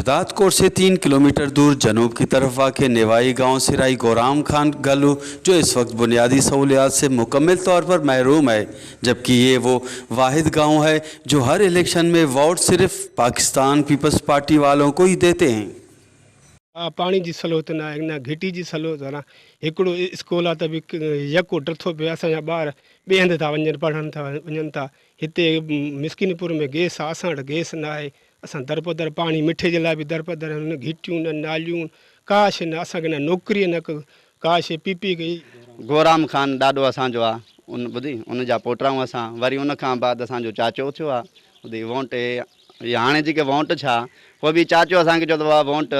शदादकोट से 3 किलोमीटर दूर जनूब की तरफ वाक़ नेवाई गांव सिराई गोराम खान गलू जो इस वक्त बुनियादी सहूलियात से मुकम्मल तौर पर महरूम है, जबकि ये वो वाहिद गांव है जो हर इलेक्शन में वोट सिर्फ पाकिस्तान पीपल्स पार्टी वालों को ही देते हैं। पानी की सहूलियत ना घिटी की सहूलियत है ना हिकिड़ो स्कूल आहे त बि यको ड्रथो पियो असांजा ॿार ॿिए हंधि था वञनि पढ़नि था वञनि था। हिते मिस्किनपुर में गैस आहे, असां वटि गैस न आहे। असां दरपदर पाणी मिठे जे लाइ बि दरपदर न घिटियूं न नालियूं काश न असांखे न नौकिरी न काश पीपी कई। गोराम खान ॾाढो असांजो आहे, उन ॿुधी उन जा पोटराऊं असां वरी उन खां बाद असांजो चाचो थियो आहे। ॿुधी वोट हाणे जेके वोट छा उहो बि चाचो असांखे चयो अथव वोट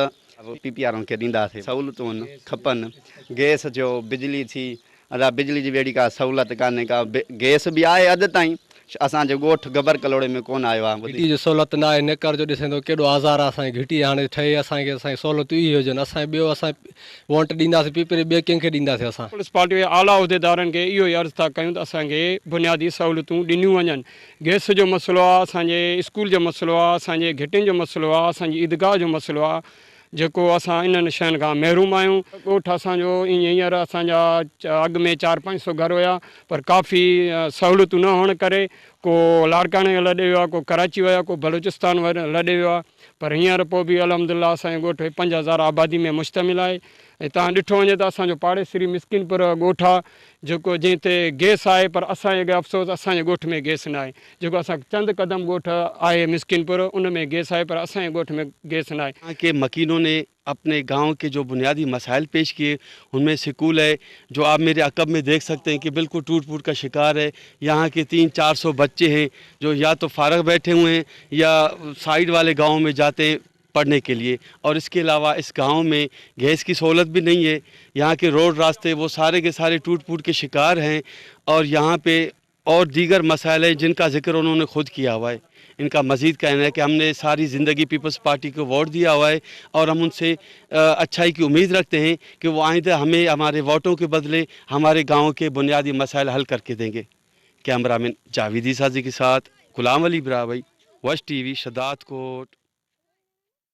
पीपी वारनि खे ॾींदासीं। सहूलियतूं खपनि, गैस जो बिजली थी अदा बिजली जी अहिड़ी का सहूलियत कान्हे का, गैस बि आहे अॼु ताईं असांजे ॻोठ गबर कलोड़े में कोन आयो आहे। घिटी जो सहूलियत न आहे, नेकर जो ॾिसे थो केॾो आज़ार आहे असांजी घिटी हाणे ठहे असांखे सहूलियतूं इहे हुजनि। असांखे ॿियो असां वोट ॾींदासीं पीपरे ॿिए कंहिंखे ॾींदासीं। असां पुलिस पार्टी जे आला उहिदेदारनि खे इहो ई अर्ज़ु था कयूं त असांखे बुनियादी सहूलियतूं ॾिनियूं वञनि। गैस जो मसइलो आहे, असांजे स्कूल जो मसइलो आहे, असांजे घिटियुनि जो मसइलो आहे, असांजी ईदगाह जो मसइलो आहे, जेको असां इन्हनि शयुनि खां महरूम आहियूं। ॻोठ असांजो हींअर असांजा अॻु में 400-500 घर हुया, पर काफ़ी सहूलियतूं न हुअण करे को लाड़काणे लॾे वियो आहे, को कराची वियो आहे, को बलूचिस्तान लॾे वियो आहे। पर हींअर पोइ बि अलहमदिल्ला असांजे ॻोठ 5000 आबादी में मुश्तमिल आहे। ऐं तव्हां ॾिठो वञे त असांजो पाड़ेसरी मिस्किनपुर ॻोठ आहे जेको जिते गैस आहे, पर असांजे अफ़सोस असांजे ॻोठ में गैस न आहे। जेको असां चंद कदम ॻोठ आहे मिस्किनपुर उन में गैस आहे, पर असांजे ॻोठ में गैस न आहे। यहाँ के मकीनों ने अपने गांव के जो बुनियादी मसाइल पेश किए उनमें स्कूल है जो आप मेरे अकब में देख सकते हैं कि बिल्कुल टूट फूट का शिकार है। यहाँ के 300-400 बच्चे हैं जो या तो फारग बैठे हुए हैं या साइड वाले गाँव में जाते हैं पढ़ने के लिए, और इसके अलावा इस गांव में गैस की सहूलत भी नहीं है। यहाँ के रोड रास्ते वो सारे के सारे टूट फूट के शिकार हैं, और यहाँ पे और दीगर मसाइल हैं जिनका जिक्र उन्होंने खुद किया हुआ है। इनका मज़ीद कहना है कि हमने सारी ज़िंदगी पीपल्स पार्टी को वोट दिया हुआ है और हम उनसे अच्छाई की उम्मीद रखते हैं कि वो आइंदा हमें हमारे वोटों के बदले हमारे गाँव के बुनियादी मसाइल हल करके देंगे। कैमरामैन जावेद साजी के साथ गुलाम अली बराबई, वश टीवी, शदादकोट।